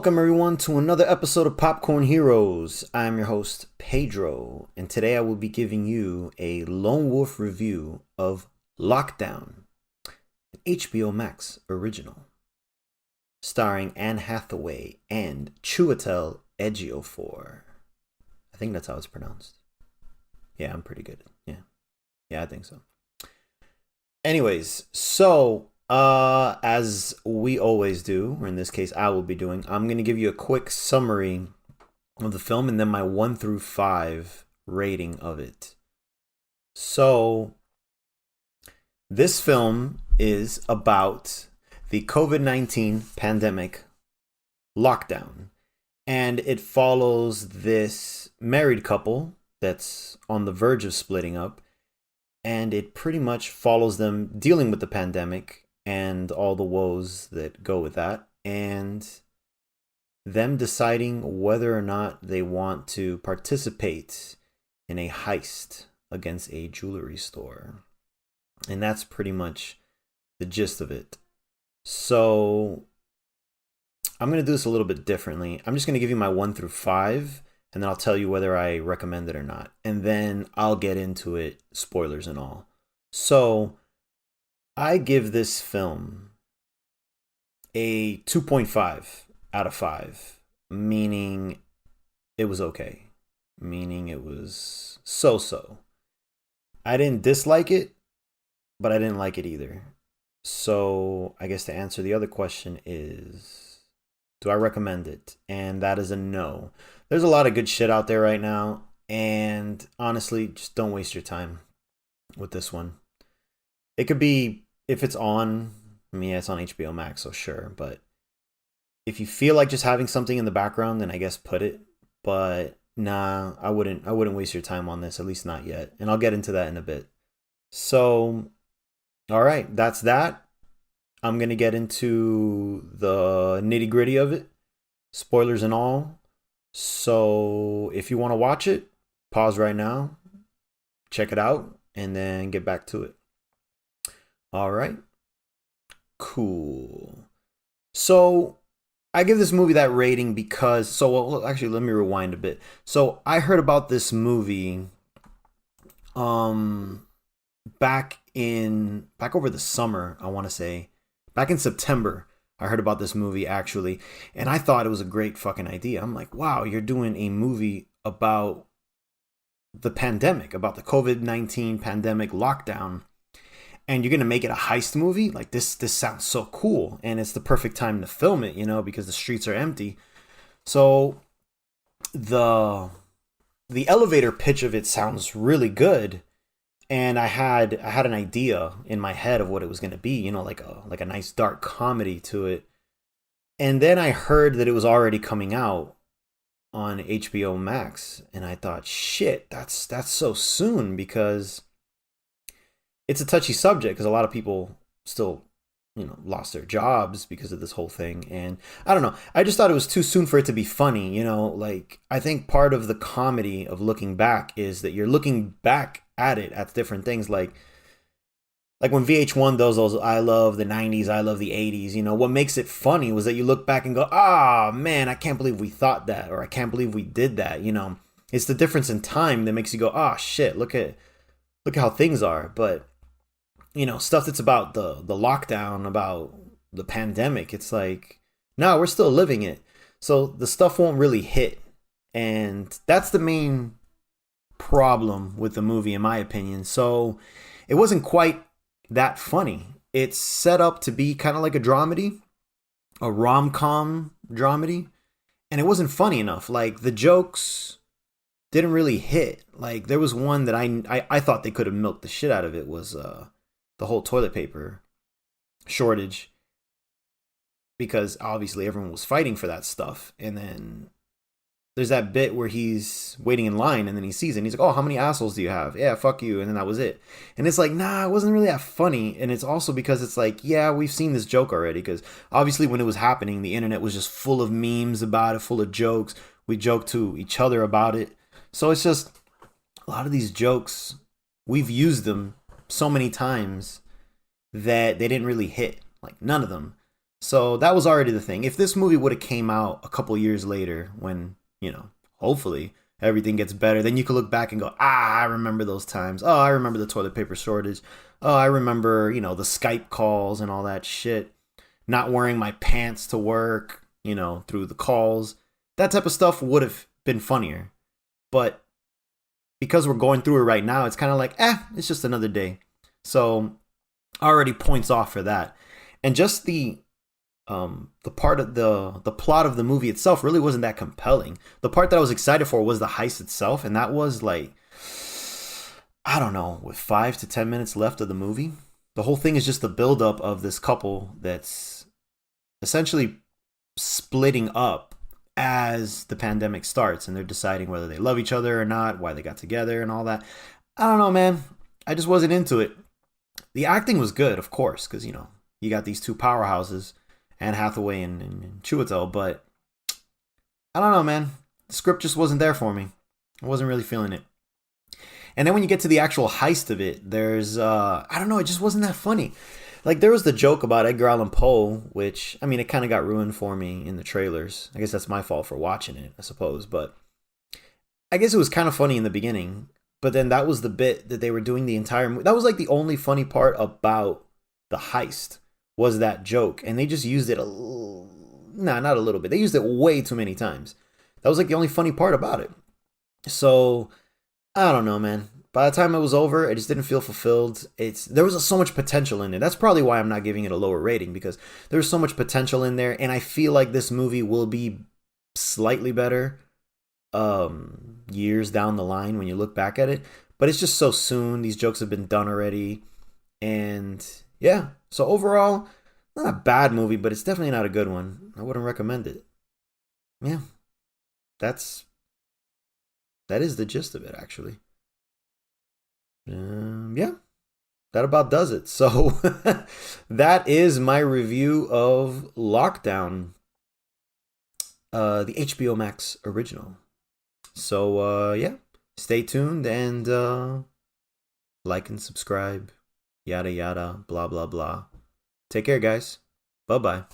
Welcome everyone to another episode of Popcorn Heroes. I'm your host, Pedro, and today I will be giving you a Lone Wolf review of Lockdown, an HBO Max original, starring Anne Hathaway and Chiwetel Ejiofor. I think that's how it's pronounced. Yeah, I'm pretty good. Yeah, I think so. Anyways, as we always do, or in this case I will be doing, I'm going to give you a quick summary of the film and then my 1 through 5 rating of it. So, this film is about the COVID-19 pandemic lockdown, and it follows this married couple that's on the verge of splitting up, and it pretty much follows them dealing with the pandemic and all the woes that go with that, and them deciding whether or not they want to participate in a heist against a jewelry store. And that's pretty much the gist of it. So I'm going to do this a little bit differently. I'm just going to give you my 1 through 5, and then I'll tell you whether I recommend it or not. And then I'll get into it, spoilers and all. So I give this film a 2.5 out of 5, meaning it was okay, meaning it was so-so. I didn't dislike it, but I didn't like it either. So I guess to answer the other question is, do I recommend it? And that is a no. There's a lot of good shit out there right now, and honestly, just don't waste your time with this one. It could be, if it's on, I mean, yeah, it's on HBO Max, so sure, but if you feel like just having something in the background, then I guess put it. But nah, I wouldn't waste your time on this, at least not yet. And I'll get into that in a bit. So, all right, that's that. I'm going to get into the nitty-gritty of it, spoilers and all. So, if you want to watch it, pause right now, check it out, and then get back to it. All right. Cool. So I give this movie that rating because, actually, let me rewind a bit. So I heard about this movie back over the summer, I want to say. Back in September, I heard about this movie actually, and I thought it was a great fucking idea. I'm like, wow, you're doing a movie about the pandemic, about the COVID-19 pandemic lockdown, and you're gonna make it a heist movie? Like, this sounds so cool, and it's the perfect time to film it, because the streets are empty. So the elevator pitch of it sounds really good, and I had an idea in my head of what it was gonna be, like a nice dark comedy to it. And then I heard that it was already coming out on HBO Max, and I thought, shit, that's so soon, because it's a touchy subject, because a lot of people still, lost their jobs because of this whole thing. And I don't know. I just thought it was too soon for it to be funny. Like, I think part of the comedy of looking back is that you're looking back at it, at different things. Like when VH1 does those, I love the 90s, I love the 80s, what makes it funny was that you look back and go, ah, man, I can't believe we thought that, or I can't believe we did that. It's the difference in time that makes you go, ah, shit, look at how things are. But stuff that's about the lockdown, about the pandemic, it's like, no, we're still living it. So the stuff won't really hit. And that's the main problem with the movie, in my opinion. So it wasn't quite that funny. It's set up to be kind of like a dramedy, a rom-com dramedy. And it wasn't funny enough. Like, the jokes didn't really hit. Like, there was one that I thought they could have milked the shit out of. It was the whole toilet paper shortage, because obviously everyone was fighting for that stuff. And then there's that bit where he's waiting in line, and then he sees it, and he's like, oh, how many assholes do you have? Yeah, fuck you. And then that was it. And it's like, nah, it wasn't really that funny. And it's also because it's like, yeah, we've seen this joke already, because obviously when it was happening, the internet was just full of memes about it, full of jokes. We joked to each other about it. So it's just, a lot of these jokes, we've used them so many times that they didn't really hit. Like, none of them. So that was already the thing. If this movie would have came out a couple years later, when hopefully everything gets better, then you could look back and go, I remember those times. Oh, I remember the toilet paper shortage. Oh, I remember the Skype calls and all that shit. Not wearing my pants to work, through the calls. That type of stuff would have been funnier. But because we're going through it right now, it's kind of like, it's just another day. So already points off for that. And just the part of the plot of the movie itself really wasn't that compelling. The part that I was excited for was the heist itself, and that was like, I don't know, with 5 to 10 minutes left of the movie. The whole thing is just the buildup of this couple that's essentially splitting up as the pandemic starts, and they're deciding whether they love each other or not, why they got together and all that. I don't know, man. I just wasn't into it. The acting was good, of course, because, you got these two powerhouses, Anne Hathaway and Chiwetel, but I don't know, man. The script just wasn't there for me. I wasn't really feeling it. And then when you get to the actual heist of it, there's, I don't know, it just wasn't that funny. Like, there was the joke about Edgar Allan Poe, which, I mean, it kind of got ruined for me in the trailers. I guess that's my fault for watching it, I suppose. But I guess it was kind of funny in the beginning. But then that was the bit that they were doing the entire movie. That was like the only funny part about the heist, was that joke. And they just used it not a little bit. They used it way too many times. That was like the only funny part about it. So, I don't know, man. By the time it was over, it just didn't feel fulfilled. There was so much potential in it. That's probably why I'm not giving it a lower rating, because there's so much potential in there, and I feel like this movie will be slightly better years down the line when you look back at it. But it's just so soon. These jokes have been done already. And yeah, so overall, not a bad movie, but it's definitely not a good one. I wouldn't recommend it. Yeah, that is the gist of it, actually. Yeah, that about does it. So that is my review of Lockdown, the HBO Max original. So yeah, stay tuned and like and subscribe, yada yada, blah blah blah. Take care, guys. Bye bye.